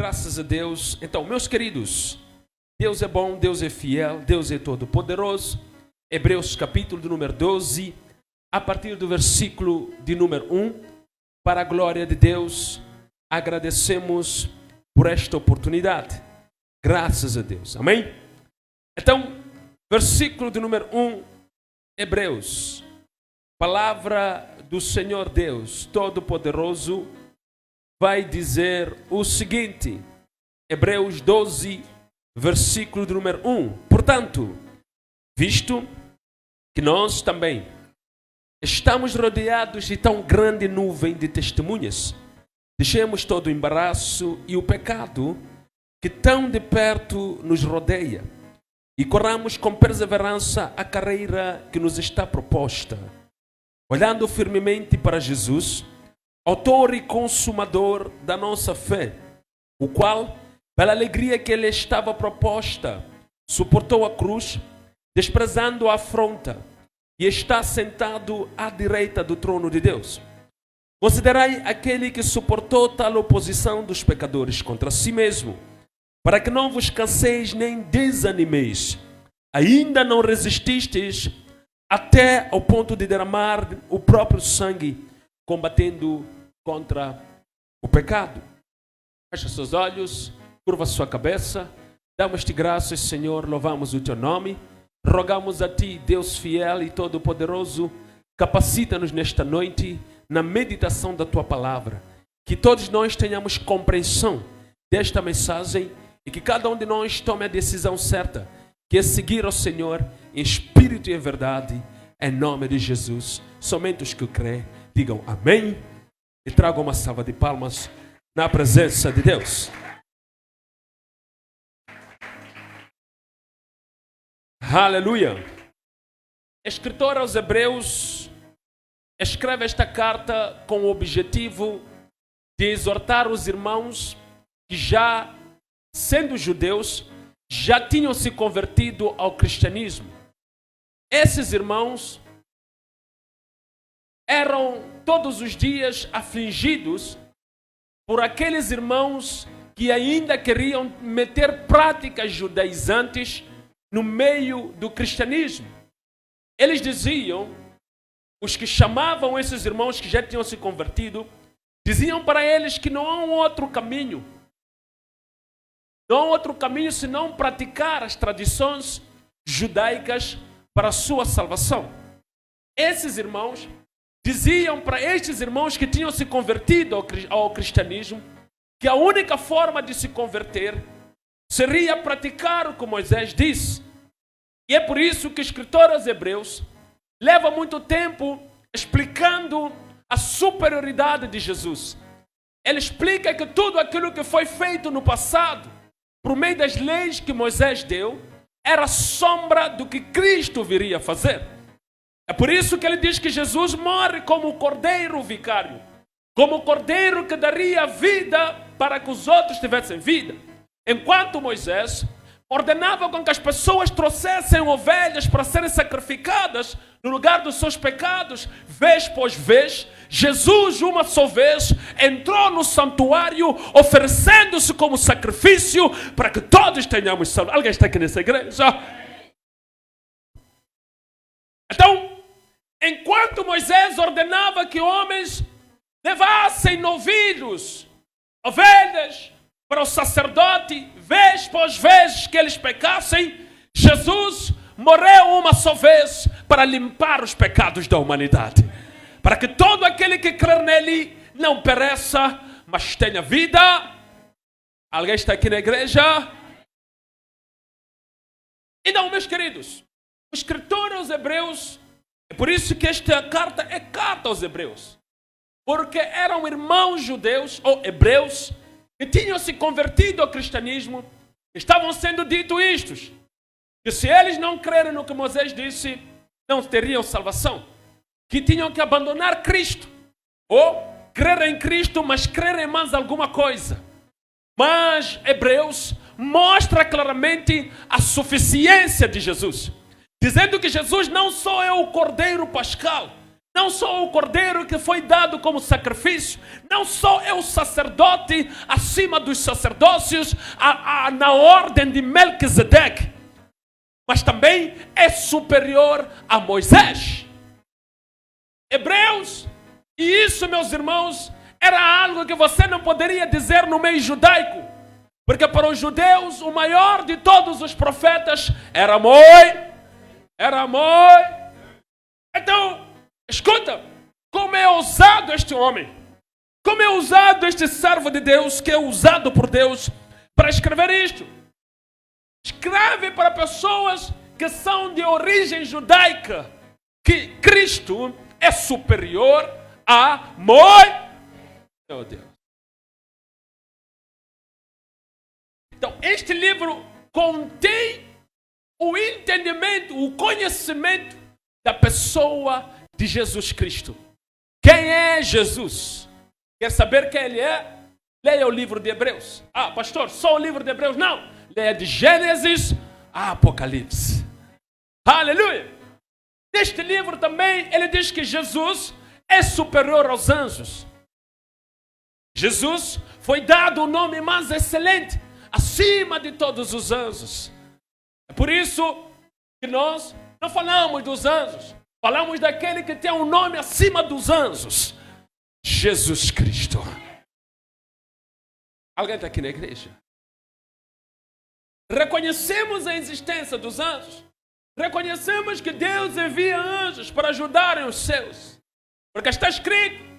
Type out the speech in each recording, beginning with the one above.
Graças a Deus. Então, meus queridos, Deus é bom, Deus é fiel, Deus é todo-poderoso. Hebreus capítulo de número 12, a partir do versículo de número 1. Para a glória de Deus, agradecemos por esta oportunidade. Graças a Deus. Amém? Então, versículo de número 1, Hebreus. Palavra do Senhor Deus Todo-Poderoso vai dizer o seguinte. Hebreus 12, versículo de número 1. Portanto, visto que nós também estamos rodeados de tão grande nuvem de testemunhas, deixemos todo o embaraço e o pecado que tão de perto nos rodeia e corramos com perseverança a carreira que nos está proposta, olhando firmemente para Jesus, autor e consumador da nossa fé, o qual, pela alegria que lhe estava proposta, suportou a cruz, desprezando a afronta, e está sentado à direita do trono de Deus. Considerai aquele que suportou tal oposição dos pecadores contra si mesmo, para que não vos canseis nem desanimeis. Ainda não resististes até ao ponto de derramar o próprio sangue, combatendo contra o pecado. Feche seus olhos, curva sua cabeça, damos-te graças, Senhor, louvamos o teu nome, rogamos a ti, Deus fiel e todo-poderoso, capacita-nos nesta noite na meditação da tua palavra, que todos nós tenhamos compreensão desta mensagem e que cada um de nós tome a decisão certa, que é seguir ao Senhor em espírito e em verdade, em nome de Jesus. Somente os que creem digam amém e tragam uma salva de palmas na presença de Deus. Aleluia. Escritor aos Hebreus escreve esta carta com o objetivo de exortar os irmãos que já, sendo judeus, já tinham se convertido ao cristianismo. Esses irmãos eram todos os dias afligidos por aqueles irmãos que ainda queriam meter práticas judaizantes no meio do cristianismo. Eles diziam, os que chamavam esses irmãos que já tinham se convertido, diziam para eles que não há um outro caminho. Não há outro caminho senão praticar as tradições judaicas para a sua salvação. Esses irmãos diziam para estes irmãos que tinham se convertido ao cristianismo que a única forma de se converter seria praticar o que Moisés disse. E é por isso que o escritor aos Hebreus leva muito tempo explicando a superioridade de Jesus. Ele explica que tudo aquilo que foi feito no passado, por meio das leis que Moisés deu, era sombra do que Cristo viria a fazer. É por isso que ele diz que Jesus morre como o cordeiro vicário, como o cordeiro que daria vida para que os outros tivessem vida. Enquanto Moisés ordenava com que as pessoas trouxessem ovelhas para serem sacrificadas no lugar dos seus pecados, vez após vez, Jesus, uma só vez, entrou no santuário oferecendo-se como sacrifício para que todos tenhamos salvo. Alguém está aqui nessa igreja? Então, enquanto Moisés ordenava que homens levassem novilhos, ovelhas, para o sacerdote, vez após vez que eles pecassem, Jesus morreu uma só vez para limpar os pecados da humanidade. Para que todo aquele que crer nele não pereça, mas tenha vida. Alguém está aqui na igreja? Então, meus queridos, o escritor aos Hebreus, é por isso que esta carta é carta aos Hebreus. Porque eram irmãos judeus, ou hebreus, que tinham se convertido ao cristianismo, estavam sendo dito isto, que se eles não crerem no que Moisés disse, não teriam salvação, que tinham que abandonar Cristo, ou crer em Cristo, mas crer em mais alguma coisa. Mas Hebreus mostra claramente a suficiência de Jesus, dizendo que Jesus não só é o Cordeiro Pascal, não só o cordeiro que foi dado como sacrifício, não só é o sacerdote acima dos sacerdócios, na ordem de Melquisedeque, mas também é superior a Moisés. Hebreus, e isso, meus irmãos, era algo que você não poderia dizer no meio judaico, porque para os judeus o maior de todos os profetas era Moisés. Então, escuta, como é ousado este homem, como é ousado este servo de Deus, que é usado por Deus para escrever isto. Escreve para pessoas que são de origem judaica que Cristo é superior a Moisés. Meu Deus. Então, este livro contém o entendimento, o conhecimento da pessoa de Jesus Cristo. Quem é Jesus? Quer saber quem ele é? Leia o livro de Hebreus. Ah, pastor, só o livro de Hebreus? Não. Leia de Gênesis a Apocalipse. Aleluia! Neste livro também ele diz que Jesus é superior aos anjos. Jesus foi dado o nome mais excelente, acima de todos os anjos. É por isso que nós não falamos dos anjos, falamos daquele que tem um nome acima dos anjos, Jesus Cristo. Alguém está aqui na igreja? Reconhecemos a existência dos anjos, reconhecemos que Deus envia anjos para ajudarem os seus, porque está escrito.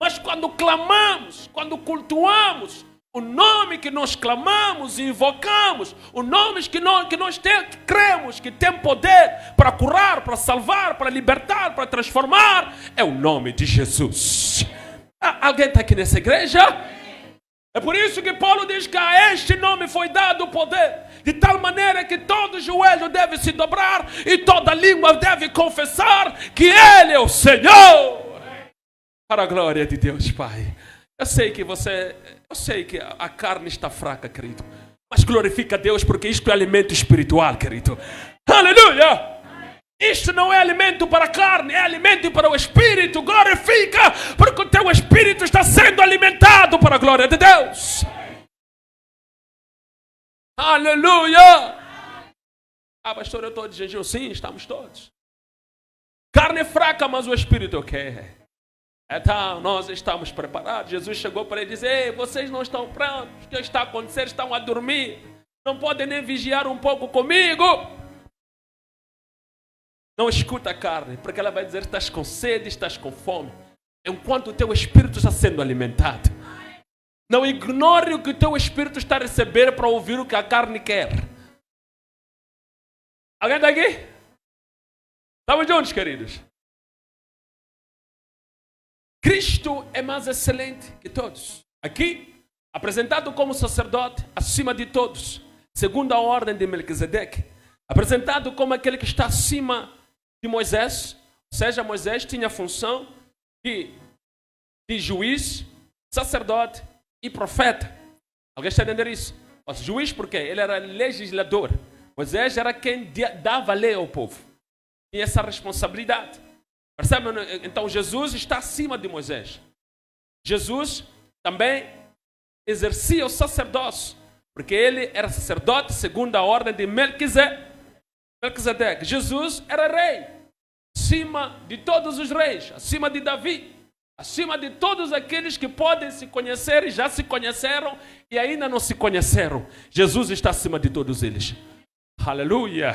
Mas quando clamamos, quando cultuamos o nome que nós clamamos e invocamos, o nome que nós cremos que tem poder para curar, para salvar, para libertar, para transformar, é o nome de Jesus. Alguém está aqui nessa igreja? É por isso que Paulo diz que a este nome foi dado o poder, de tal maneira que todo joelho deve se dobrar e toda língua deve confessar que Ele é o Senhor. Para a glória de Deus, Pai. Eu sei que a carne está fraca, querido, mas glorifica a Deus, porque isto é alimento espiritual, querido. Aleluia! Isto não é alimento para a carne, é alimento para o espírito. Glorifica, porque o teu espírito está sendo alimentado para a glória de Deus. Aleluia! Ah, pastor, eu estou de jejum. Sim, estamos todos. Carne fraca, mas o espírito quer. Então, nós estamos preparados. Jesus chegou para ele e disse: ei, vocês não estão prontos. O que está acontecendo? Estão a dormir. Não podem nem vigiar um pouco comigo. Não escuta a carne, porque ela vai dizer: estás com sede, estás com fome, enquanto o teu espírito está sendo alimentado. Não ignore o que o teu espírito está a receber para ouvir o que a carne quer. Alguém está aqui? Estamos juntos, queridos? Cristo é mais excelente que todos. Aqui, apresentado como sacerdote acima de todos, segundo a ordem de Melquisedeque, apresentado como aquele que está acima de Moisés, ou seja, Moisés tinha a função de juiz, sacerdote e profeta. Alguém está entendendo isso? O juiz, por quê? Ele era legislador. Moisés era quem dava a lei ao povo. Tinha essa responsabilidade. Percebe? Então Jesus está acima de Moisés. Jesus também exercia o sacerdócio, porque ele era sacerdote segundo a ordem de Melquisedeque. Jesus era rei, acima de todos os reis, acima de Davi, acima de todos aqueles que podem se conhecer e já se conheceram e ainda não se conheceram. Jesus está acima de todos eles. Aleluia!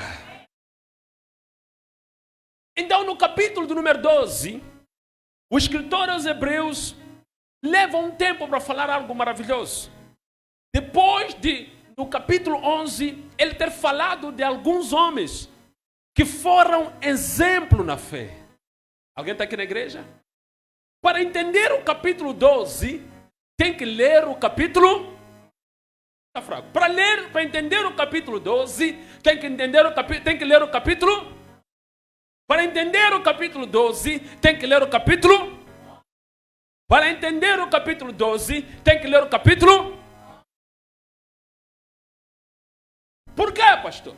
Então, no capítulo do número 12, o escritor aos Hebreus leva um tempo para falar algo maravilhoso. Depois no capítulo 11, ele ter falado de alguns homens que foram exemplo na fé. Alguém está aqui na igreja? Para entender o capítulo 12, tem que ler o capítulo... Está fraco. Para entender o capítulo 12, tem que ler o capítulo... Para entender o capítulo 12, tem que ler o capítulo... Para entender o capítulo 12, tem que ler o capítulo... Por quê, pastor?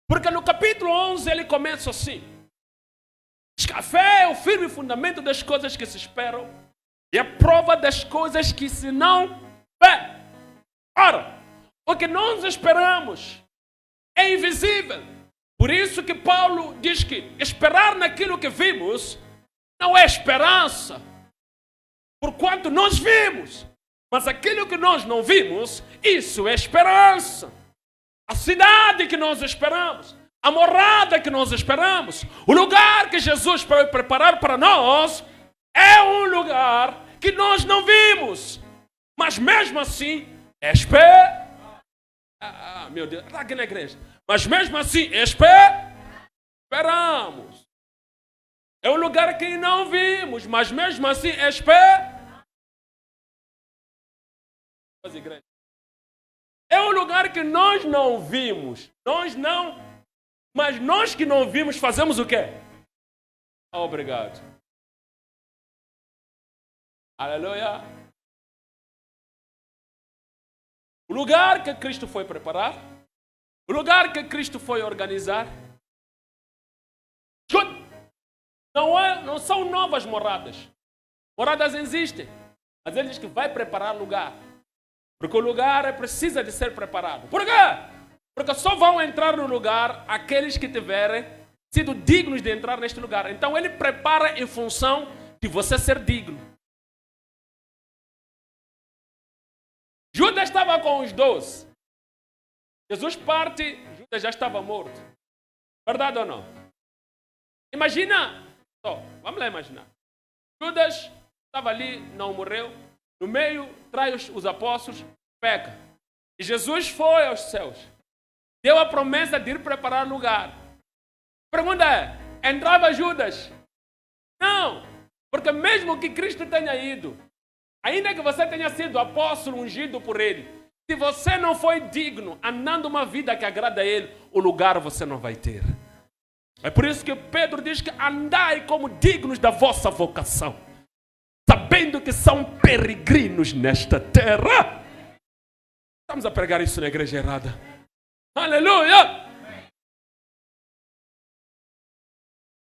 Porque no capítulo 11 ele começa assim: Diz que a fé é o firme fundamento das coisas que se esperam e a prova das coisas que se não vê. Ora, o que nós esperamos é invisível. Por isso que Paulo diz que esperar naquilo que vimos não é esperança, porquanto nós vimos. Mas aquilo que nós não vimos, isso é esperança. A cidade que nós esperamos, a morada que nós esperamos, o lugar que Jesus vai preparar para nós, é um lugar que nós não vimos. Mas mesmo assim, meu Deus, está aqui na igreja. Mas mesmo assim, esperamos. É um lugar que não vimos, mas mesmo assim, é um lugar que nós não vimos. Mas nós que não vimos fazemos o quê? Obrigado. Aleluia. O lugar que Cristo foi preparar, o lugar que Cristo foi organizar, não são novas moradas. Moradas existem, mas ele diz que vai preparar lugar. Porque o lugar precisa de ser preparado. Por quê? Porque só vão entrar no lugar aqueles que tiverem sido dignos de entrar neste lugar. Então ele prepara em função de você ser digno. Judas estava com os 12. Jesus parte, Judas já estava morto. Verdade ou não? Imagina, vamos lá imaginar. Judas estava ali, não morreu. No meio, trai os apóstolos, peca. E Jesus foi aos céus. Deu a promessa de ir preparar lugar. A pergunta é, entrava Judas? Não, porque mesmo que Cristo tenha ido, ainda que você tenha sido apóstolo ungido por ele, se você não foi digno, andando uma vida que agrada a ele, o lugar você não vai ter. É por isso que Pedro diz que andai como dignos da vossa vocação, sabendo que são peregrinos nesta terra. Estamos a pregar isso na igreja errada. Aleluia!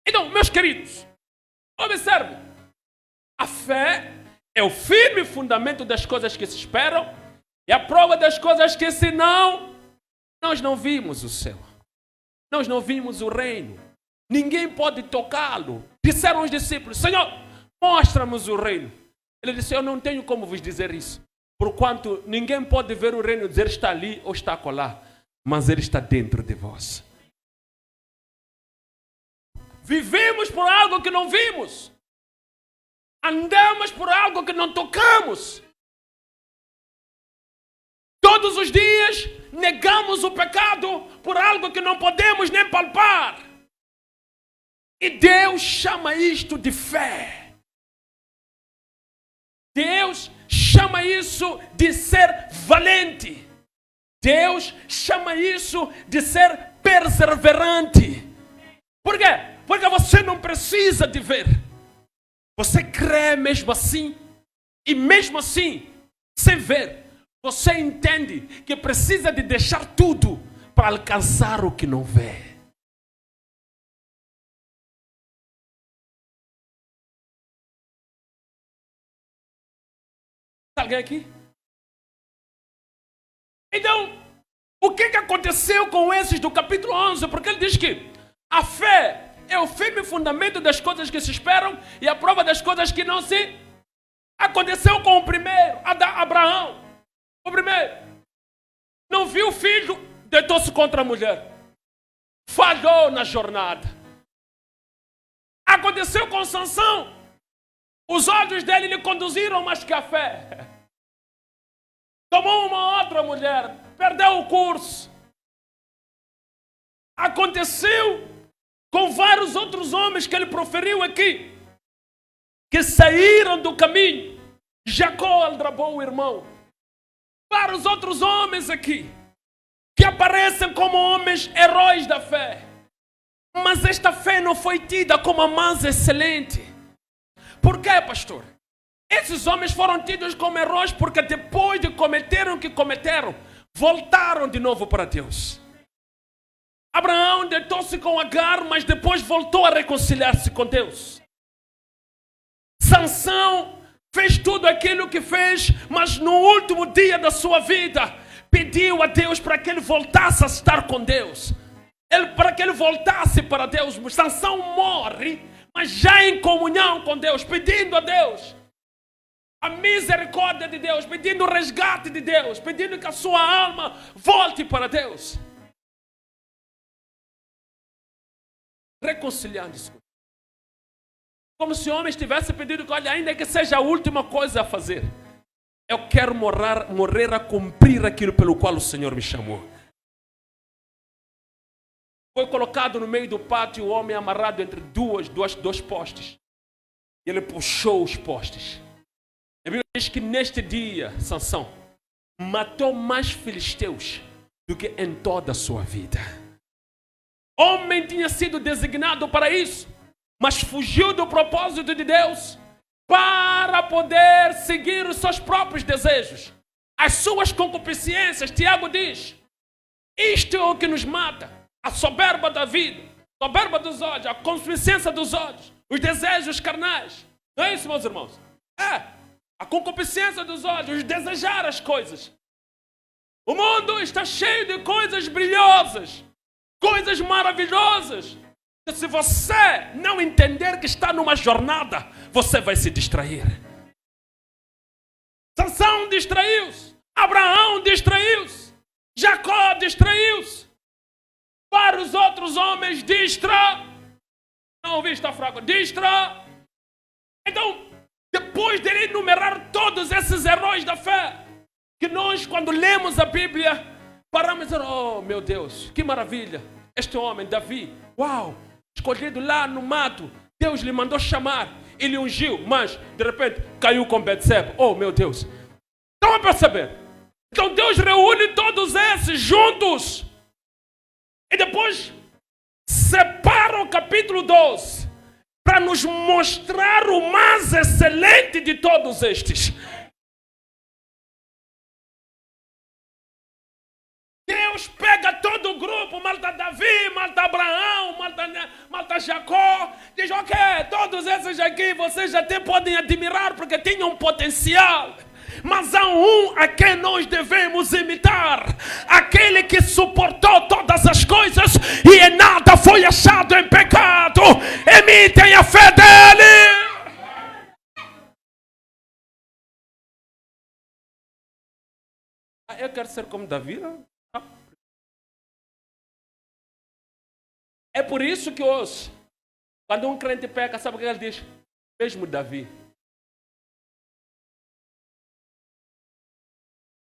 Então, meus queridos, observe. A fé é o firme fundamento das coisas que se esperam e a prova das coisas que se não. Nós não vimos o céu. Nós não vimos o reino. Ninguém pode tocá-lo. Disseram os discípulos, Senhor, mostra-nos o reino. Ele disse, eu não tenho como vos dizer isso. Porquanto ninguém pode ver o reino e dizer está ali ou está acolá. Mas ele está dentro de vós. Vivemos por algo que não vimos. Andamos por algo que não tocamos. Todos os dias negamos o pecado por algo que não podemos nem palpar. E Deus chama isto de fé. Deus chama isso de ser valente. Deus chama isso de ser perseverante. Por quê? Porque você não precisa de ver. Você crê mesmo assim. E mesmo assim, sem ver, você entende que precisa de deixar tudo para alcançar o que não vê. Alguém aqui? Então, o que aconteceu com esses do capítulo 11? Porque ele diz que a fé é o firme fundamento das coisas que se esperam e a prova das coisas que não se... Aconteceu com o primeiro, Abraão. O primeiro. Não viu o filho, deitou-se contra a mulher. Falhou na jornada. Aconteceu com Sansão. Os olhos dele lhe conduziram mais que a fé. Tomou uma outra mulher, perdeu o curso. Aconteceu com vários outros homens que ele proferiu aqui, que saíram do caminho. Jacó aldrabou o irmão. Vários outros homens aqui, que aparecem como homens heróis da fé. Mas esta fé não foi tida como a mais excelente. Por quê, pastor? Esses homens foram tidos como heróis porque depois de cometerem o que cometeram, voltaram de novo para Deus. Abraão deitou-se com Agar, mas depois voltou a reconciliar-se com Deus. Sansão fez tudo aquilo que fez, mas no último dia da sua vida, pediu a Deus para que ele voltasse a estar com Deus. Para que ele voltasse para Deus. Sansão morre, mas já em comunhão com Deus, pedindo a Deus a misericórdia de Deus, pedindo o resgate de Deus, pedindo que a sua alma volte para Deus. Reconciliando-se. Como se o homem estivesse pedindo que, olha, ainda que seja a última coisa a fazer, eu quero morrer a cumprir aquilo pelo qual o Senhor me chamou. Foi colocado no meio do pátio o homem amarrado entre dois postes. E ele puxou os postes. A Bíblia diz que neste dia, Sansão matou mais filisteus do que em toda a sua vida. Homem tinha sido designado para isso, mas fugiu do propósito de Deus para poder seguir os seus próprios desejos, as suas concupiscências. Tiago diz, isto é o que nos mata, a soberba da vida, a soberba dos olhos, a concupiscência dos olhos, os desejos carnais. Não é isso, meus irmãos? A concupiscência dos olhos, desejar as coisas. O mundo está cheio de coisas brilhosas, coisas maravilhosas. E se você não entender que está numa jornada, você vai se distrair. Sansão distraiu-se, Abraão distraiu-se, Jacó distraiu-se, vários outros homens não ouvi, está fraco, Então, depois de ele enumerar todos esses heróis da fé, que nós, quando lemos a Bíblia, paramos e dizer, oh meu Deus, que maravilha, este homem, Davi, uau, escolhido lá no mato, Deus lhe mandou chamar, ele ungiu, mas de repente caiu com Betseba, oh meu Deus. Estão a perceber? Então Deus reúne todos esses juntos, e depois separa o capítulo 12, para nos mostrar o mais excelente de todos estes. Deus pega todo o grupo, malta Davi, malta Abraão, malta Jacó, diz, ok, todos esses aqui vocês até podem admirar porque tinham potencial. Mas há um a quem nós devemos imitar, aquele que suportou todas as coisas e em nada foi achado em pecado. Imitem a fé dele. Eu quero ser como Davi. É por isso que hoje, quando um crente peca, sabe o que ele diz? Mesmo Davi.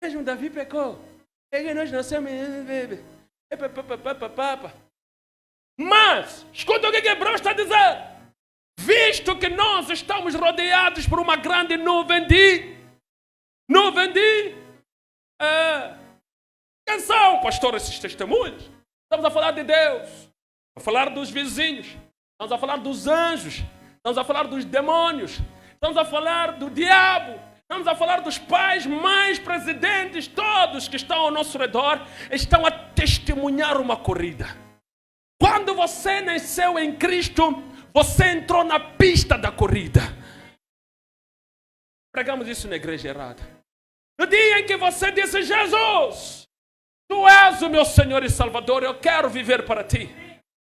Mesmo Davi pecou. E nós nascemos. Mas, escuta o que Hebreus está dizendo. Visto que nós estamos rodeados por uma grande nuvem de quem são, pastor, esses testemunhos? Estamos a falar de Deus, a falar dos vizinhos, estamos a falar dos anjos, estamos a falar dos demônios, estamos a falar do diabo, estamos a falar dos pais, mães, presidentes, todos que estão ao nosso redor, estão a testemunhar uma corrida. Quando você nasceu em Cristo, você entrou na pista da corrida. Pregamos isso na igreja errada. No dia em que você disse, Jesus, Tu és o meu Senhor e Salvador, eu quero viver para Ti.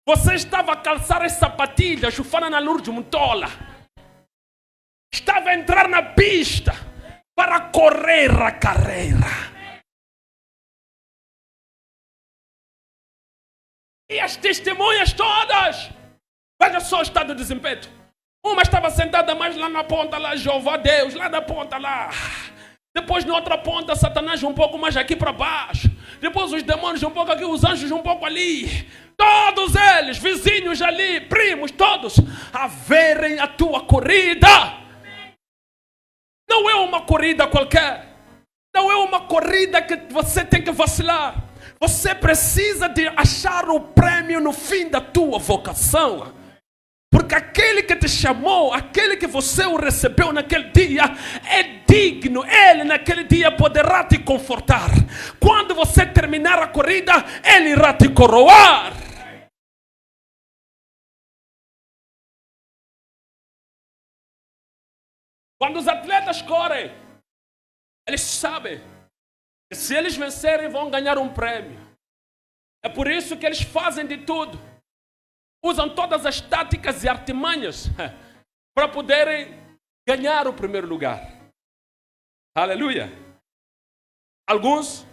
Você estava a calçar as sapatilhas, chufana na luz de Muntola. Estava a entrar na pista para correr a carreira. E as testemunhas todas, veja só o estado de desempenho. Uma estava sentada mais lá na ponta, lá, Jeová Deus, lá na ponta, lá. Depois na outra ponta, Satanás um pouco mais aqui para baixo. Depois os demônios um pouco aqui, os anjos um pouco ali. Todos eles, vizinhos ali, primos, todos, a verem a tua corrida. Não é uma corrida qualquer. Não é uma corrida que você tem que vacilar. Você precisa de achar o prêmio no fim da tua vocação. Porque aquele que te chamou, aquele que você o recebeu naquele dia, é digno. Ele naquele dia poderá te confortar. Quando você terminar a corrida, ele irá te coroar. Quando os atletas correm, eles sabem que se eles vencerem, vão ganhar um prêmio. É por isso que eles fazem de tudo. Usam todas as táticas e artimanhas para poderem ganhar o primeiro lugar. Aleluia. Alguns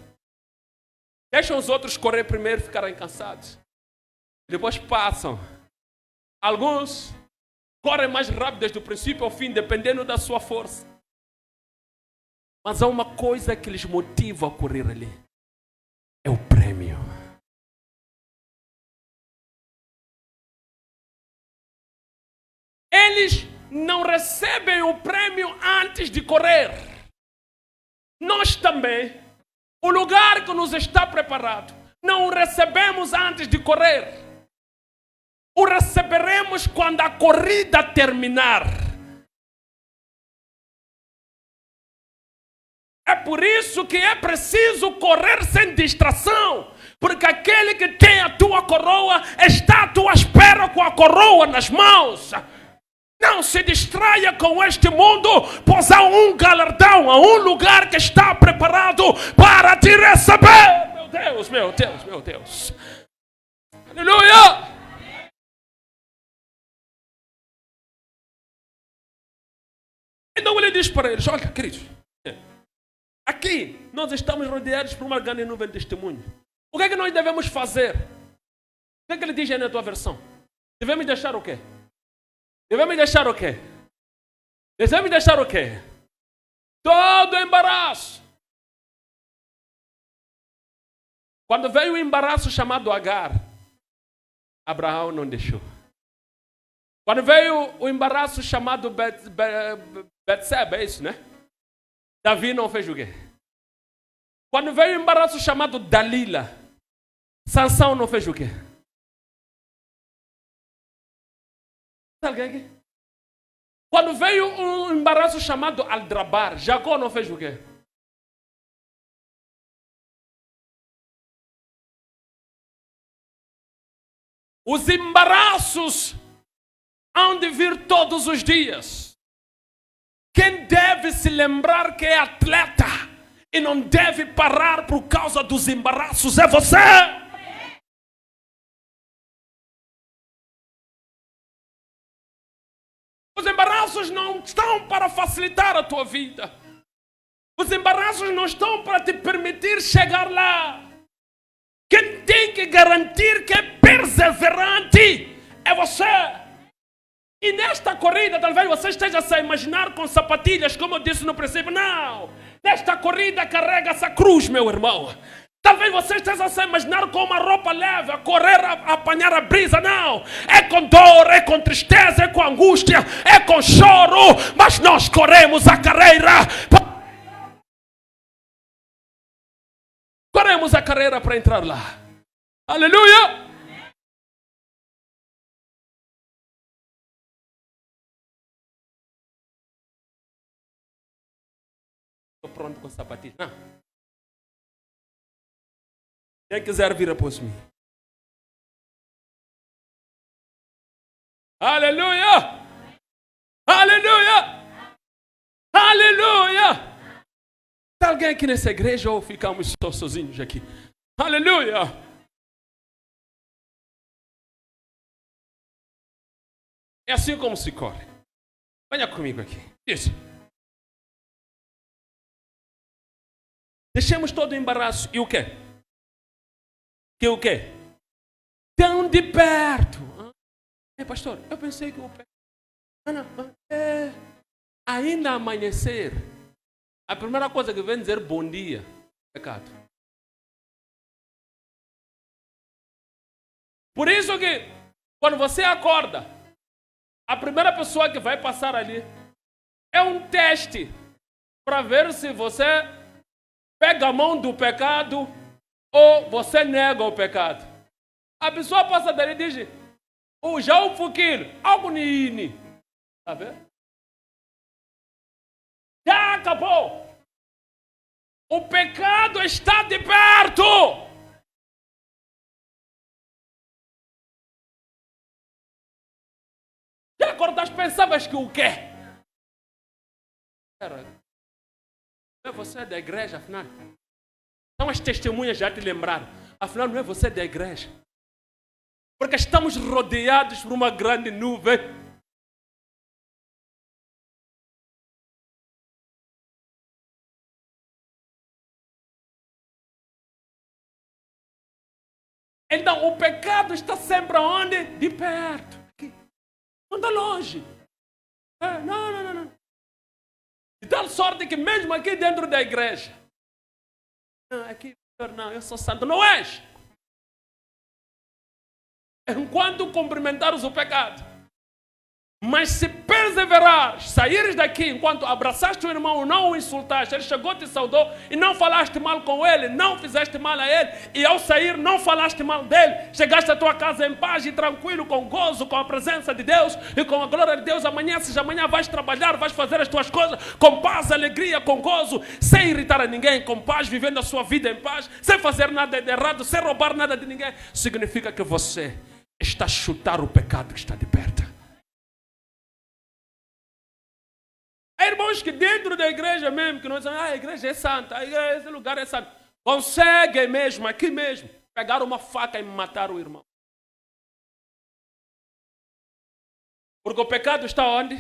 deixam os outros correr primeiro e ficarem cansados. Depois passam. Alguns correm mais rápido desde o princípio ao fim, dependendo da sua força. Mas há uma coisa que lhes motiva a correr ali. É o prêmio. Eles não recebem o prêmio antes de correr. Nós também, o lugar que nos está preparado, não o recebemos antes de correr. O receberemos quando a corrida terminar. É por isso que é preciso correr sem distração. Porque aquele que tem a tua coroa está à tua espera com a coroa nas mãos. Não se distraia com este mundo, pois há um galardão, há um lugar que está preparado para te receber. Meu Deus, meu Deus, meu Deus. Aleluia! Então ele diz para eles, olha, queridos, aqui nós estamos rodeados por uma grande nuvem de testemunho. O que é que nós devemos fazer? O que é que ele diz aí na tua versão? Devemos deixar o quê? Devemos deixar o quê? Devemos deixar o quê? Todo embaraço. Quando veio o embaraço chamado Agar, Abraão não deixou. Quando veio o embaraço chamado Betseba, é isso, né? Davi não fez o quê? Quando veio o embaraço chamado Dalila, Sansão não fez o quê? Alguém aqui? Quando veio um embaraço chamado Aldrabar, Jacó não fez o quê? Os embaraços hão de vir todos os dias. Quem deve se lembrar que é atleta e não deve parar por causa dos embaraços é você. Os embaraços não estão para facilitar a tua vida. Os embaraços não estão para te permitir chegar lá. Quem tem que garantir que é perseverante é você. E nesta corrida, talvez você esteja a imaginar com sapatilhas, como eu disse no princípio. Não! Nesta corrida carrega-se a cruz, meu irmão. Talvez você esteja a se imaginar com uma roupa leve, a correr, a apanhar a brisa. Não! É com dor, é com tristeza, é com angústia, é com choro. Mas nós corremos a carreira. Corremos a carreira para entrar lá. Aleluia! Estou pronto com sapatilha. Não. Quem quiser vir após mim. Aleluia! Aleluia! Aleluia! Está alguém aqui nessa igreja ou ficamos só sozinhos aqui? Aleluia! É assim como se corre. Venha comigo aqui. Isso. Deixemos todo o embaraço. E o quê? Que o quê? Tão de perto. Pastor, eu pensei que o pé... ainda amanhecer. A primeira coisa que vem dizer bom dia, pecado. Por isso que, quando você acorda, a primeira pessoa que vai passar ali é um teste para ver se você pega a mão do pecado ou você nega o pecado. A pessoa passa dali e diz, O já o fuquilo, algo nini. Tá vendo? Já acabou. O pecado está de perto. Já acordaste, pensavas que o quê? Você é da igreja, afinal. Então as testemunhas já te lembraram. Afinal, não é você da igreja. Porque estamos rodeados por uma grande nuvem. Então o pecado está sempre onde? De perto. Aqui. Não está longe. Não. De tal sorte que mesmo aqui dentro da igreja. Não, eu sou santo. Não és. Enquanto cumprimentares o pecado. Mas se perseverares, saíres daqui enquanto abraçaste o irmão, não o insultaste, ele chegou, te saudou e não falaste mal com ele, não fizeste mal a ele, e ao sair não falaste mal dele, chegaste à tua casa em paz e tranquilo, com gozo, com a presença de Deus e com a glória de Deus, amanhã vais trabalhar, vais fazer as tuas coisas com paz, alegria, com gozo, sem irritar a ninguém, com paz, vivendo a sua vida em paz, sem fazer nada de errado, sem roubar nada de ninguém, significa que você está a chutar o pecado que está de perto. Há irmãos que dentro da igreja mesmo, que nós dizemos, a igreja é santa, esse lugar é santo. Conseguem mesmo, aqui mesmo, pegar uma faca e matar o irmão. Porque o pecado está onde?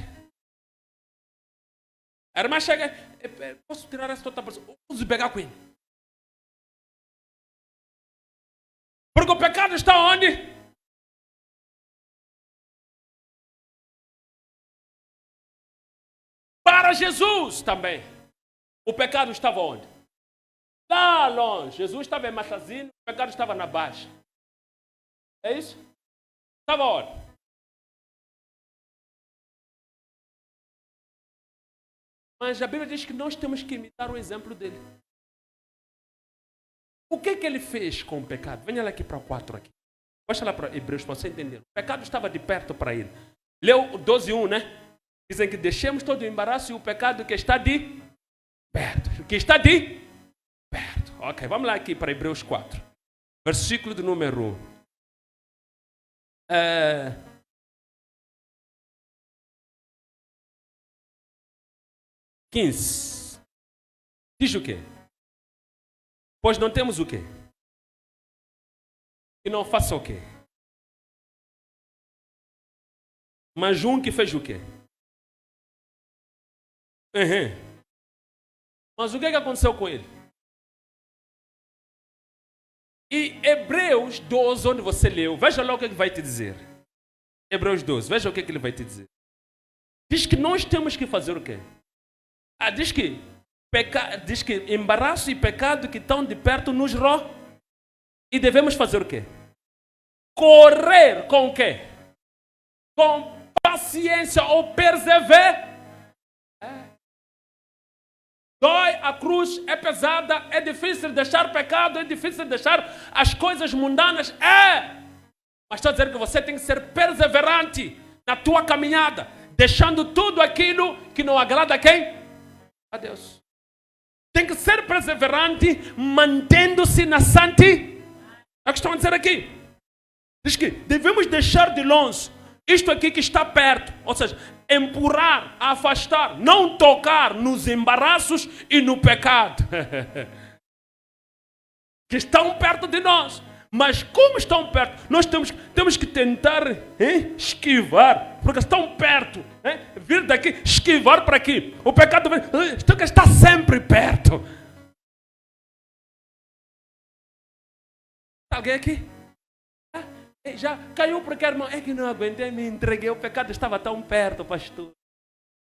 A irmã chega, posso tirar essa outra pessoa? Posso pegar com ele? Porque o pecado está onde? Para Jesus também. O pecado estava onde? Lá longe. Jesus estava em Matazinho, o pecado estava na baixa. É isso? Estava onde? Mas a Bíblia diz que nós temos que imitar o exemplo dele. O que ele fez com o pecado? Venha lá aqui para o 4 aqui. Baixa lá para Hebreus para você entender. O pecado estava de perto para ele. Leu 12:1, né? Dizem que deixemos todo o embaraço e o pecado que está de perto. Que está de perto. Ok, vamos lá aqui para Hebreus 4. Versículo de número 15. Diz o quê? Pois não temos o quê? Que não faça o quê? Mas um que fez o quê? Mas o que aconteceu com ele? E Hebreus 12, onde você leu, veja lá o que ele vai te dizer. Hebreus 12, veja o que ele vai te dizer. Diz que nós temos que fazer o quê? Diz que embaraço e pecado que estão de perto nos e devemos fazer o quê? Correr com o quê? Com paciência ou perseverar. Dói, a cruz é pesada, é difícil deixar pecado, é difícil deixar as coisas mundanas. Mas estou a dizer que você tem que ser perseverante na tua caminhada, deixando tudo aquilo que não agrada a quem? A Deus. Tem que ser perseverante, mantendo-se na santidade. É o que estão a dizer aqui. Diz que devemos deixar de longe isto aqui que está perto, ou seja, empurrar, afastar, não tocar nos embaraços e no pecado que estão perto de nós. Mas como estão perto, nós temos que tentar esquivar, porque estão perto. Vir daqui, esquivar para aqui. O pecado está sempre perto. Alguém aqui? Já caiu porque, irmão, é que não aguentei, me entreguei, o pecado estava tão perto, pastor.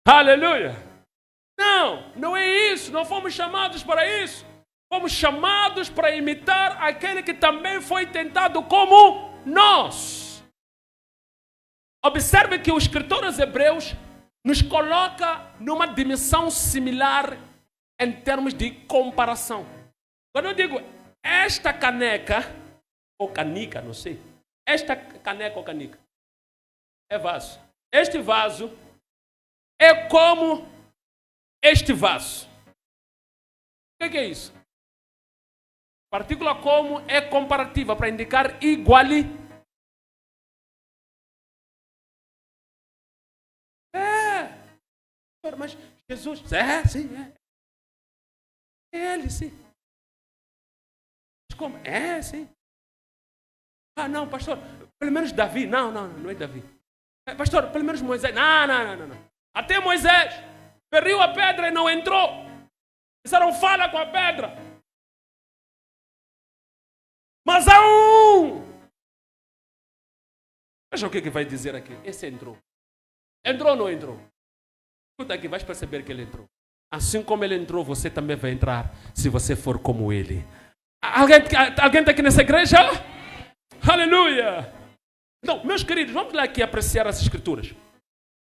Aleluia! Não é isso, não fomos chamados para isso. Fomos chamados para imitar aquele que também foi tentado como nós. Observe que o escritor aos Hebreus nos coloca numa dimensão similar em termos de comparação. Quando eu digo esta caneca, ou canica, não sei. Esta caneca ou canica é vaso. Este vaso é como este vaso. O que é isso? Partícula como é comparativa para indicar igual. Mas Jesus, sim, é ele, sim. Mas como? Sim. Ah, não, pastor, pelo menos Davi. Não é Davi. Pastor, pelo menos Moisés. Não. Até Moisés feriu a pedra e não entrou. Disseram, fala com a pedra. Mas há um. Veja o que vai dizer aqui. Esse entrou. Entrou ou não entrou? Escuta aqui, vais perceber que ele entrou. Assim como ele entrou, você também vai entrar, se você for como ele. Alguém está aqui nessa igreja? Aleluia! Então, meus queridos, vamos lá aqui apreciar as escrituras.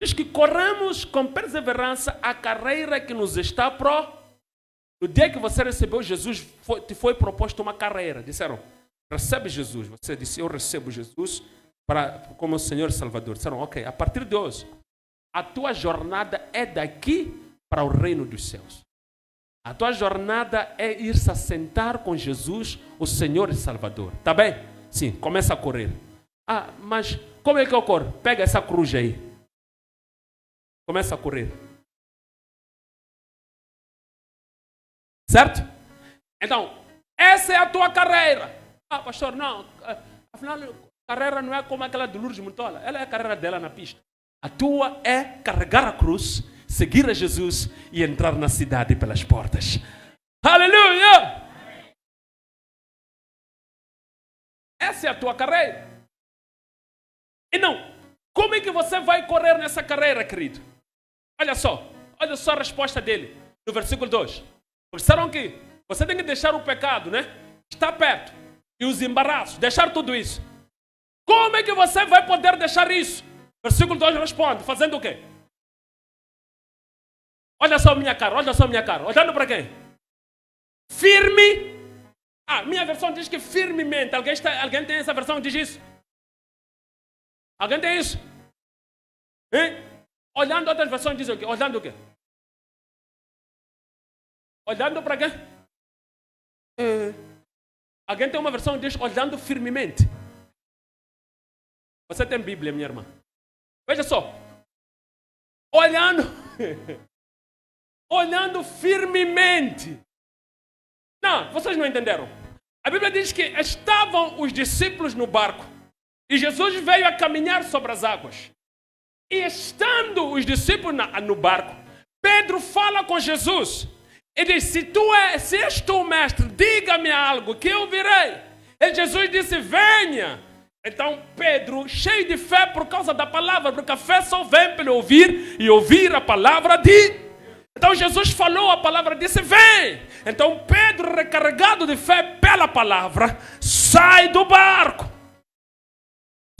Diz que corramos com perseverança a carreira que nos está No dia que você recebeu Jesus, te foi proposto uma carreira. Disseram, recebe Jesus. Você disse, eu recebo Jesus como Senhor e Salvador. Disseram, ok, a partir de hoje, a tua jornada é daqui para o reino dos céus. A tua jornada é ir se assentar com Jesus, o Senhor e Salvador. Tá bem? Sim, começa a correr. Ah, mas como é que eu corro? Pega essa cruz aí. Começa a correr. Certo? Então, essa é a tua carreira. Ah, pastor, não. Afinal, a carreira não é como aquela de Lourdes Mutola. Ela é a carreira dela na pista. A tua é carregar a cruz, seguir a Jesus e entrar na cidade pelas portas. Aleluia! Essa é a tua carreira. E não, como é que você vai correr nessa carreira, querido? Olha só a resposta dele, no versículo 2. Disseram que você tem que deixar o pecado, né? Está perto. E os embaraços, deixar tudo isso. Como é que você vai poder deixar isso? Versículo 2 responde, fazendo o quê? Olha só a minha cara. Olhando para quem? Firme. Minha versão diz que firmemente. Alguém tem essa versão que diz isso? Alguém tem isso? Hein? Olhando outras versões dizem o quê? Olhando o quê? Olhando para quem? Alguém tem uma versão que diz olhando firmemente. Você tem Bíblia, minha irmã? Veja só. Olhando firmemente. Não, vocês não entenderam. A Bíblia diz que estavam os discípulos no barco e Jesus veio a caminhar sobre as águas. E estando os discípulos no barco, Pedro fala com Jesus e diz, se és tu, mestre, diga-me algo que eu virei. E Jesus disse, venha. Então Pedro, cheio de fé por causa da palavra, porque a fé só vem pelo ouvir e ouvir a palavra de... Então Jesus falou a palavra, disse, vem. Então Pedro, recarregado de fé pela palavra, sai do barco.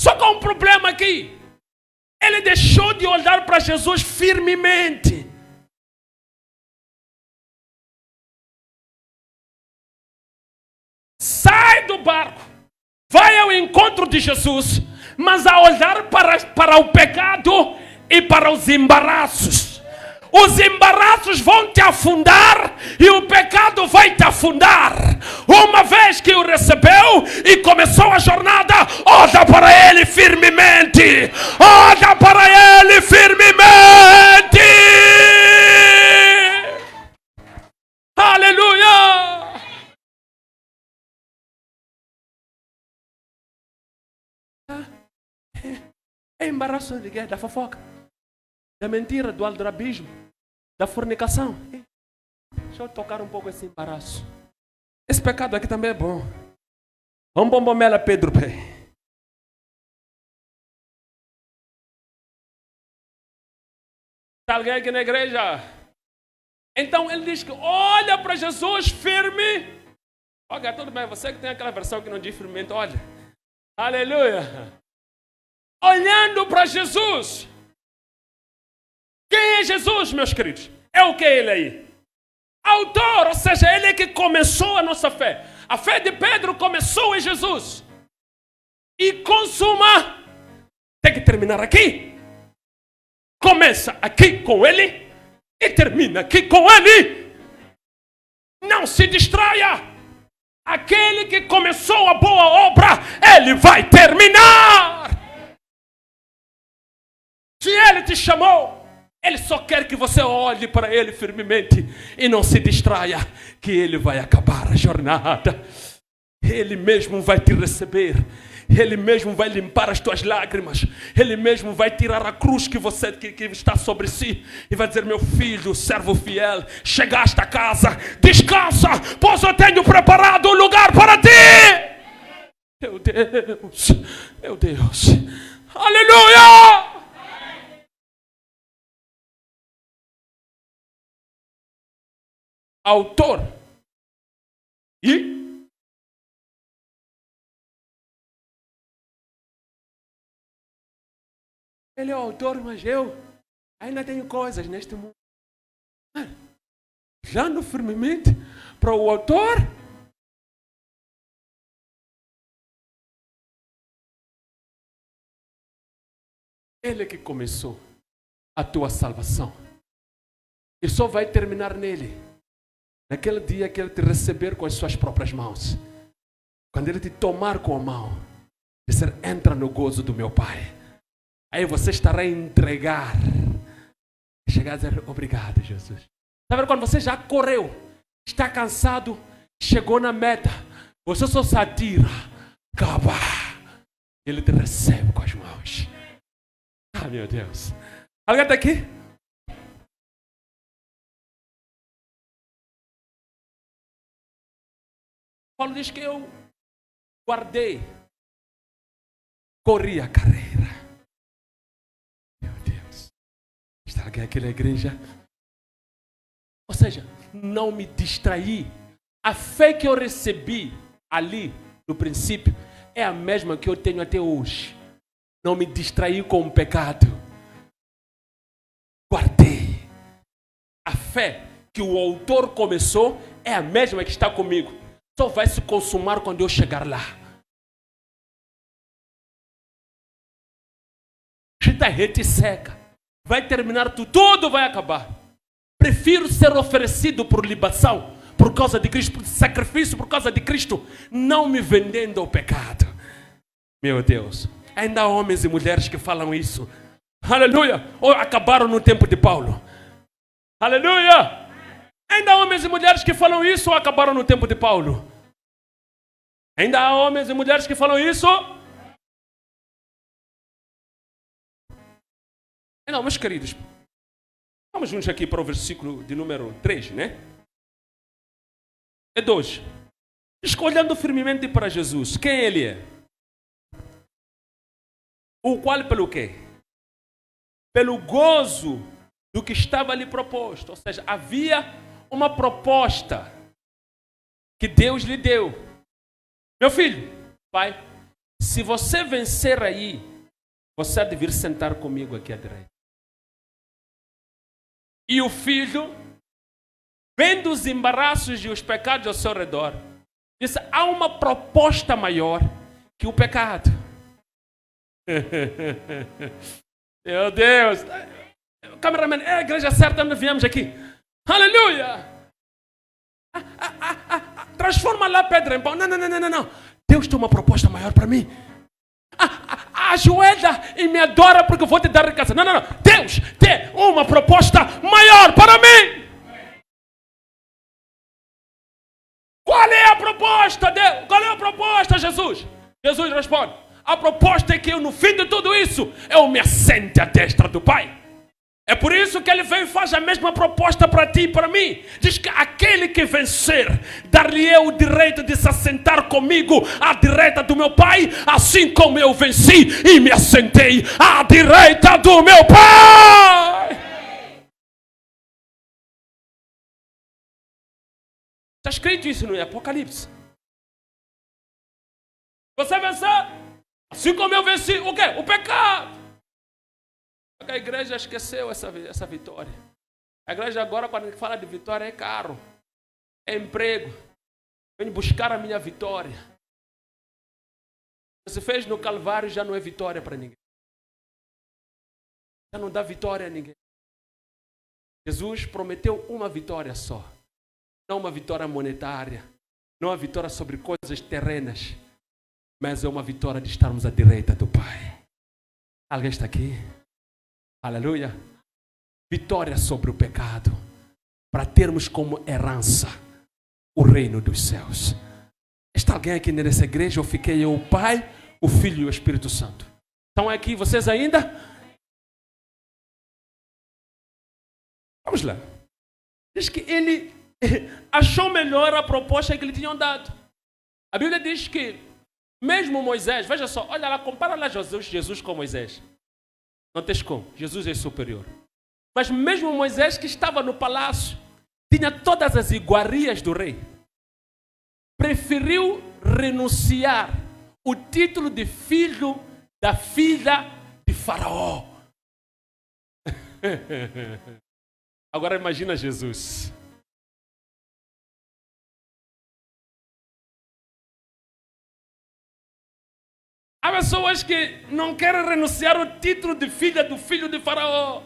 Só que há um problema aqui. Ele deixou de olhar para Jesus firmemente. Sai do barco. Vai ao encontro de Jesus, mas a olhar para o pecado e para os embaraços. Os embaraços vão te afundar e o pecado vai te afundar. Uma vez que o recebeu e começou a jornada, olha para ele firmemente. Olha para ele firmemente. Aleluia! É embaraço de guerra, da fofoca, da mentira, do aldrabismo, da fornicação. Deixa eu tocar um pouco esse embaraço. Esse pecado aqui também é bom. Vamos bombomela, Pedro. Está alguém aqui na igreja? Então ele diz que olha para Jesus firme. Ok, tudo bem, você que tem aquela versão que não diz firmemente, olha. Aleluia. Olhando para Jesus. Quem é Jesus, meus queridos? É o que ele aí? Autor, ou seja, ele é que começou a nossa fé. A fé de Pedro começou em Jesus. E consuma. Te que terminar aqui. Começa aqui com ele e termina aqui com ele. Não se distraia. Aquele que começou a boa obra, ele vai terminar. Se ele te chamou, ele só quer que você olhe para ele firmemente e não se distraia, que ele vai acabar a jornada. Ele mesmo vai te receber. Ele mesmo vai limpar as tuas lágrimas. Ele mesmo vai tirar a cruz que está sobre si e vai dizer: meu filho, servo fiel, chegaste a casa, descansa, pois eu tenho preparado um lugar para ti. Meu Deus, meu Deus, aleluia! Autor e ele é o autor, mas eu ainda tenho coisas neste mundo. Já no firmemente para o autor. Ele que começou a tua salvação. E só vai terminar nele. Naquele dia que ele te receber com as suas próprias mãos. Quando ele te tomar com a mão. Dizer: entra no gozo do meu Pai. Aí você estará a entregar. Chegar a dizer: obrigado, Jesus. Está vendo quando você já correu, está cansado, chegou na meta, você só se atira, acaba. Ele te recebe com as mãos. Ah, meu Deus. Alguém está aqui? Paulo diz que eu guardei, corri a carreira. Meu Deus. Está aqui aquela igreja? Ou seja, não me distraí. A fé que eu recebi ali, no princípio, é a mesma que eu tenho até hoje. Não me distraí com o pecado. Guardei. A fé que o autor começou é a mesma que está comigo. Só vai se consumar quando eu chegar lá. A rede seca. Vai terminar tudo vai acabar. Prefiro ser oferecido por libação, por causa de Cristo, por sacrifício por causa de Cristo, não me vendendo ao pecado. Meu Deus. Ainda há homens e mulheres que falam isso. Aleluia. Ou acabaram no tempo de Paulo. Aleluia. Ainda há homens e mulheres que falam isso ou acabaram no tempo de Paulo? Ainda há homens e mulheres que falam isso? Não, meus queridos, vamos juntos aqui para o versículo de número 3, né? É 2. Escolhendo firmemente para Jesus. Quem ele é? O qual pelo quê? Pelo gozo do que estava ali proposto. Ou seja, havia uma proposta que Deus lhe deu. Meu filho, pai, se você vencer aí, você há de vir sentar comigo aqui à direita. E o filho, vendo os embaraços e os pecados ao seu redor, disse: há uma proposta maior que o pecado. Meu Deus. Cameraman, é a igreja certa onde viemos aqui. Aleluia. Transforma lá a pedra em pão. Não. Deus tem uma proposta maior para mim. Ajoelha e me adora porque eu vou te dar riqueza. Não. Deus tem uma proposta maior para mim. Qual é a proposta, Deus? Qual é a proposta, Jesus? Jesus responde: a proposta é que eu, no fim de tudo isso, eu me assente à destra do Pai. É por isso que ele veio e faz a mesma proposta para ti e para mim. Diz que aquele que vencer, dar-lhe o direito de se assentar comigo à direita do meu Pai, assim como eu venci e me assentei à direita do meu Pai. Está escrito isso no Apocalipse. Você vencer, assim como eu venci, o quê? O pecado. A igreja esqueceu essa vitória. A igreja agora, quando fala de vitória, é carro, é emprego. Vem buscar a minha vitória. Se fez no Calvário, já não é vitória para ninguém. já não dá vitória a ninguém. Jesus prometeu uma vitória só. Não uma vitória monetária, não uma vitória sobre coisas terrenas, mas é uma vitória de estarmos à direita do Pai. Alguém está aqui? Aleluia. Vitória sobre o pecado, para termos como herança o reino dos céus. Está alguém aqui nessa igreja? Eu fiquei o Pai, o Filho e o Espírito Santo. Estão aqui vocês ainda? Vamos lá. Diz que ele achou melhor a proposta que lhe tinham dado. A Bíblia diz que mesmo Moisés, veja só, olha lá, compara lá Jesus com Moisés. Não tens como, Jesus é superior. Mas mesmo Moisés, que estava no palácio, tinha todas as iguarias do rei, preferiu renunciar o título de filho da filha de Faraó. Agora imagina Jesus. Há pessoas que não querem renunciar o título de filha do filho de Faraó.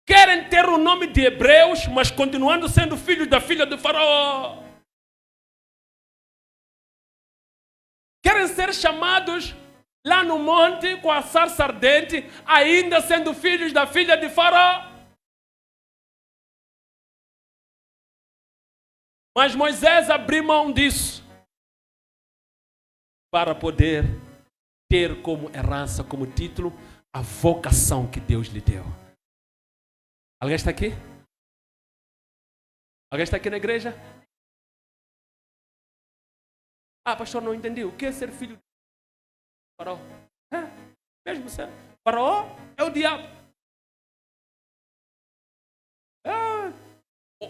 Querem ter o nome de hebreus, mas continuando sendo filhos da filha de Faraó. Querem ser chamados lá no monte com a sarça ardente, ainda sendo filhos da filha de Faraó. Mas Moisés abriu mão disso para poder ter como herança, como título, a vocação que Deus lhe deu. Alguém está aqui? Alguém está aqui na igreja? Ah, pastor, não entendi. O que é ser filho de Faraó? Mesmo ser. Faraó é o diabo.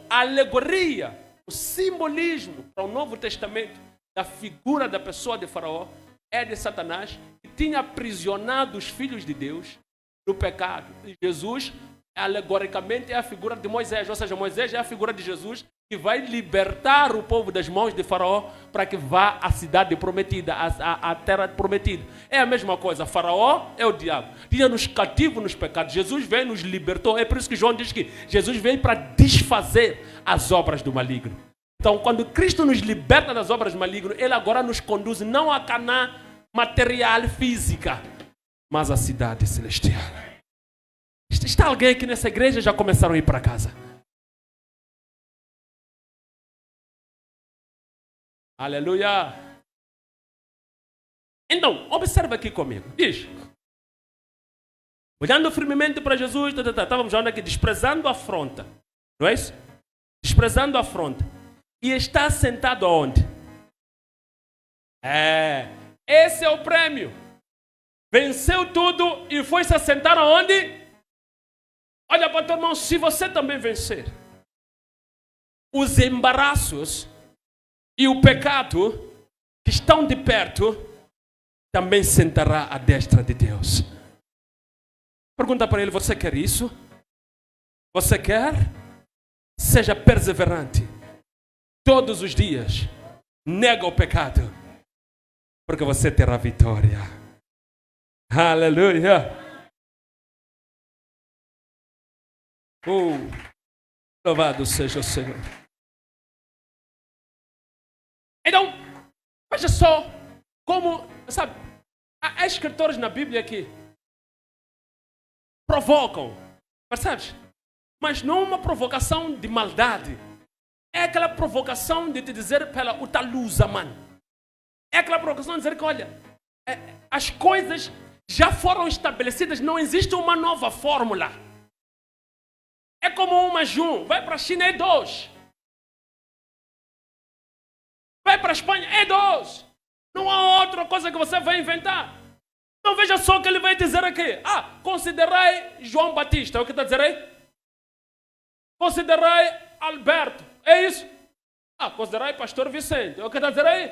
A alegoria, o simbolismo para o Novo Testamento da figura da pessoa de Faraó é de Satanás, que tinha aprisionado os filhos de Deus no pecado. E Jesus, alegoricamente, é a figura de Moisés. Ou seja, Moisés é a figura de Jesus, que vai libertar o povo das mãos de Faraó para que vá à cidade prometida, à terra prometida. É a mesma coisa. Faraó é o diabo. Tinha-nos cativo nos pecados. Jesus veio e nos libertou. É por isso que João diz que Jesus veio para desfazer as obras do maligno. Então, quando Cristo nos liberta das obras do maligno, Ele agora nos conduz não a Canaã material, física, mas à cidade celestial. Está alguém aqui nessa igreja? Já começaram a ir para casa? Aleluia! Então, observa aqui comigo. Diz: olhando firmemente para Jesus, estávamos já aqui desprezando a afronta. Não é isso? Desprezando a afronta. E está sentado aonde? Esse é o prêmio. Venceu tudo e foi se assentar aonde? Olha para o teu irmão, se você também vencer os embaraços e o pecado que estão de perto, também sentará à destra de Deus. Pergunta para ele: você quer isso? Você quer? Seja perseverante. Todos os dias, nega o pecado, porque você terá vitória. Aleluia! Louvado seja o Senhor. Então, veja só como, sabe, há escritores na Bíblia que provocam, percebes? Mas não uma provocação de maldade. É aquela provocação de te dizer pela utalusa, mano. É aquela provocação de dizer que, olha, as coisas já foram estabelecidas, não existe uma nova fórmula. É como um majum, vai para a China, é 2. Vai para a Espanha, é 2. Não há outra coisa que você vai inventar. Então veja só o que ele vai dizer aqui. Considerai João Batista, é o que está a dizer aí? Considerai Alberto. É isso? Considerai pastor Vicente. É o que está a dizer aí?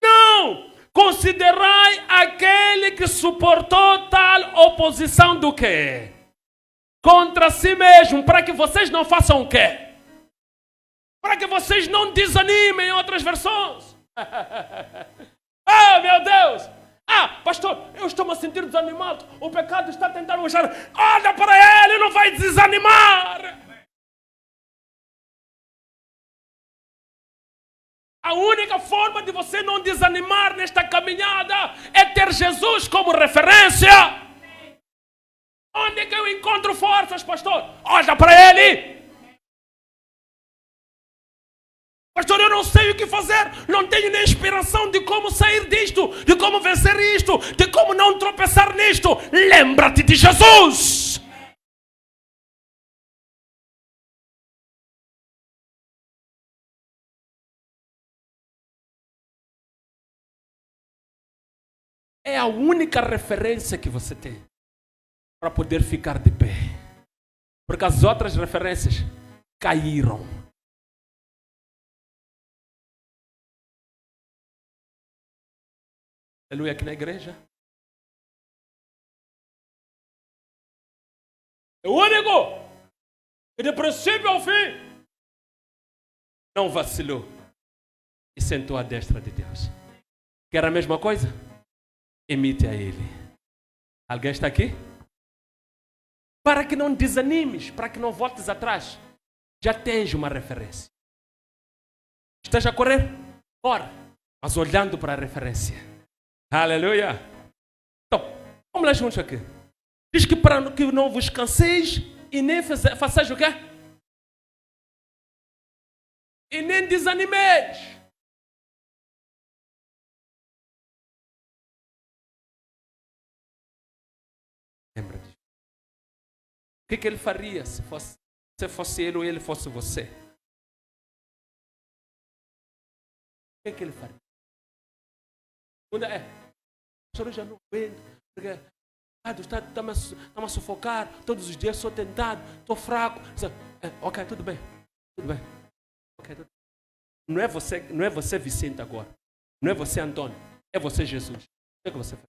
Não! Considerai aquele que suportou tal oposição do quê? Contra si mesmo, para que vocês não façam o quê? Para que vocês não desanimem em outras versões. Meu Deus! Pastor, eu estou me sentindo desanimado. O pecado está tentando me achar. Olha para ele, não vai desanimar. A única forma de você não desanimar nesta caminhada é ter Jesus como referência. Onde é que eu encontro forças, pastor? Olha para ele. Pastor, eu não sei o que fazer. Não tenho nem inspiração de como sair disto, de como vencer isto, de como não tropeçar nisto. Lembra-te de Jesus. É a única referência que você tem para poder ficar de pé. Porque as outras referências caíram. Aleluia, aqui na igreja. É o único que de princípio ao fim não vacilou e sentou à destra de Deus. Quer a mesma coisa? Imite a ele. Alguém está aqui? Para que não desanimes, para que não voltes atrás, já tens uma referência. Estás a correr? Corre, mas olhando para a referência. Aleluia! Então, vamos lá juntos aqui. Diz que para que não vos canseis e nem façais o quê? E nem desanimeis. Lembra disso. O que ele faria se fosse ele ou ele fosse você? O que ele faria? Segunda é, eu já não aguento, porque está-me a sufocar, todos os dias sou tentado, estou fraco. Ok, tudo bem. Okay, tudo bem. Não é você Vicente agora, não é você Antônio, é você Jesus. O que você faz?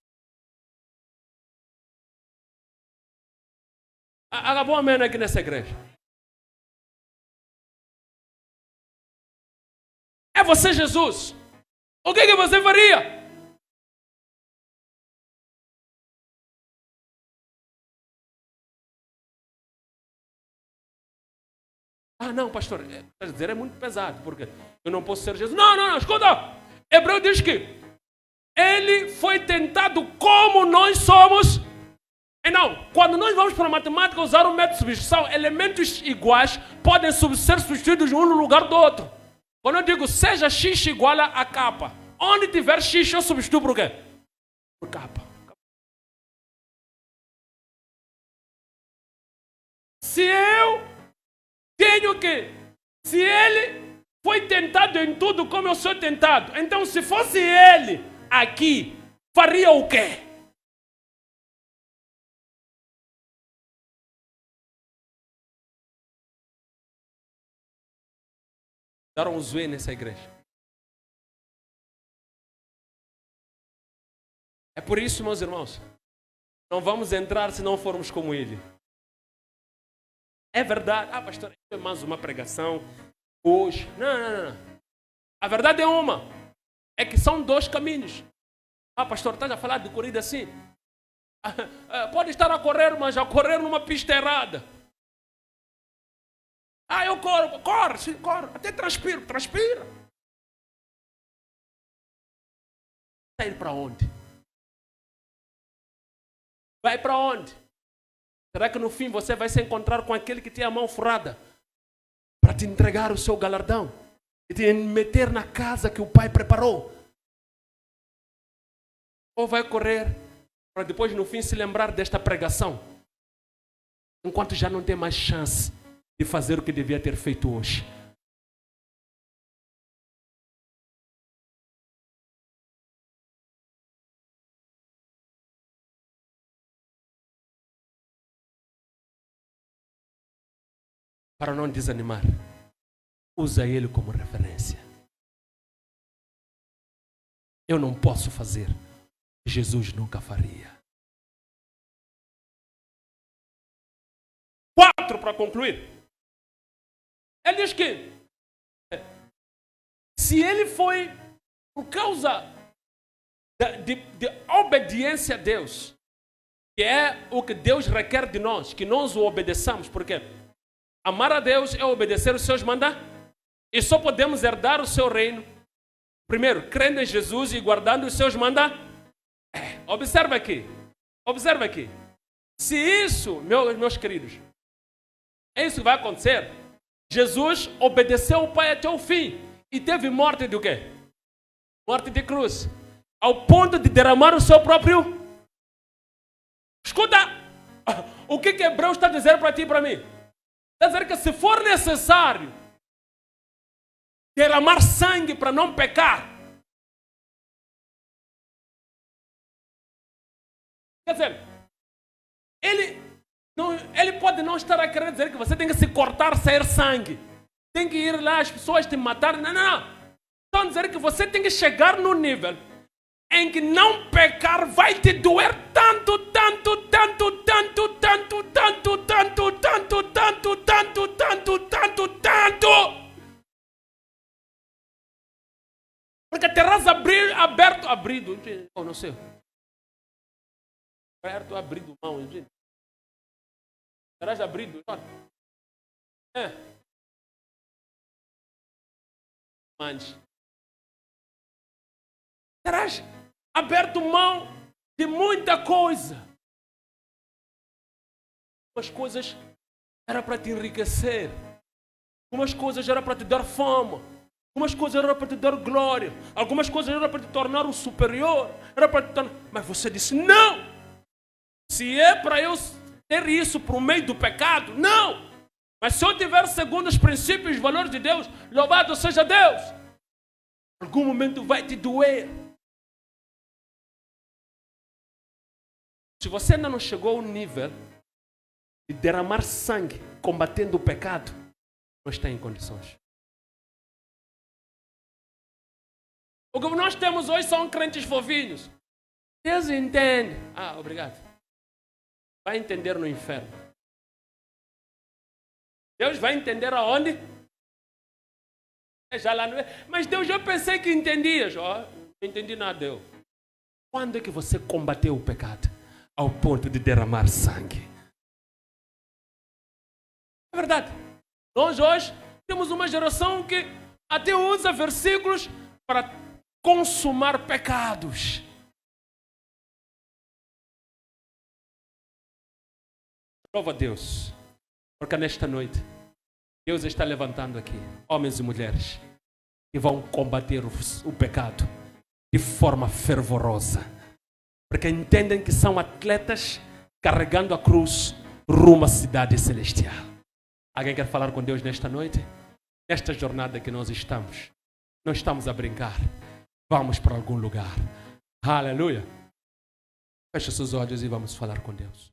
Acabou a amém aqui nessa igreja. É você Jesus. O que você faria? Não, pastor, quer dizer, é muito pesado, porque eu não posso ser Jesus. Não, escuta. Hebreu diz que ele foi tentado como nós somos. Não, quando nós vamos para a matemática usar o método de substituição, elementos iguais podem ser substituídos um no lugar do outro. Quando eu digo seja x igual a k, onde tiver x eu substituo por quê? Por k. Se ele foi tentado em tudo como eu sou tentado, então se fosse ele aqui, faria o quê? Deram um zoe nessa igreja. É por isso, meus irmãos, não vamos entrar se não formos como ele. É verdade. Pastor, é mais uma pregação hoje. Não. A verdade é uma. É que são dois caminhos. Pastor, estás a falar de corrida assim? Pode estar a correr, mas a correr numa pista errada. Eu corro, sim, corro. Até transpira. Sair para onde? Vai para onde? Será que no fim você vai se encontrar com aquele que tem a mão furada para te entregar o seu galardão e te meter na casa que o Pai preparou? Ou vai correr para depois no fim se lembrar desta pregação, enquanto já não tem mais chance de fazer o que devia ter feito hoje? Para não desanimar, usa ele como referência. Eu não posso fazer, Jesus nunca faria. 4 para concluir. Ele diz que se ele foi por causa de obediência a Deus, que é o que Deus requer de nós, que nós o obedeçamos, porque amar a Deus é obedecer os seus mandamentos, e só podemos herdar o seu reino, primeiro, crendo em Jesus e guardando os seus mandamentos. Observa aqui, se isso, meus queridos, é isso que vai acontecer, Jesus obedeceu ao Pai até o fim, e teve morte de quê? Morte de cruz, ao ponto de derramar o seu próprio. Escuta, o que Hebreus está dizendo para ti e para mim? Está dizendo que se for necessário derramar sangue para não pecar, quer dizer, ele pode não estar a querer dizer que você tem que se cortar, sair sangue, tem que ir lá, as pessoas te matarem. Não. Estão dizendo que você tem que chegar no nível em que não pecar vai te doer tanto. Porque terás abrido, não sei. Abrido, mão, gente. Terás abrido, Mande. Terás aberto mão de muita coisa. Umas coisas era para te enriquecer. Umas coisas era para te dar fama. Algumas coisas eram para te dar glória. Algumas coisas eram para te tornar um superior. Era para te tornar... Mas você disse, não! Se é para eu ter isso por meio do pecado, não! Mas se eu tiver segundo os princípios e valores de Deus, louvado seja Deus! Em algum momento vai te doer. Se você ainda não chegou ao nível de derramar sangue combatendo o pecado, não está em condições. O que nós temos hoje são crentes fofinhos. Deus entende. Obrigado. Vai entender no inferno. Deus vai entender aonde? Já lá no... Mas Deus, eu pensei que entendias. Não entendi nada, Deus. Quando é que você combateu o pecado ao ponto de derramar sangue? É verdade. Nós hoje temos uma geração que até usa versículos para consumar pecados. Louva a Deus, porque nesta noite Deus está levantando aqui homens e mulheres que vão combater o pecado de forma fervorosa, porque entendem que são atletas carregando a cruz rumo à cidade celestial. Alguém quer falar com Deus nesta noite? Nesta jornada que nós estamos, não estamos a brincar. Vamos para algum lugar. Aleluia. Feche seus olhos e vamos falar com Deus.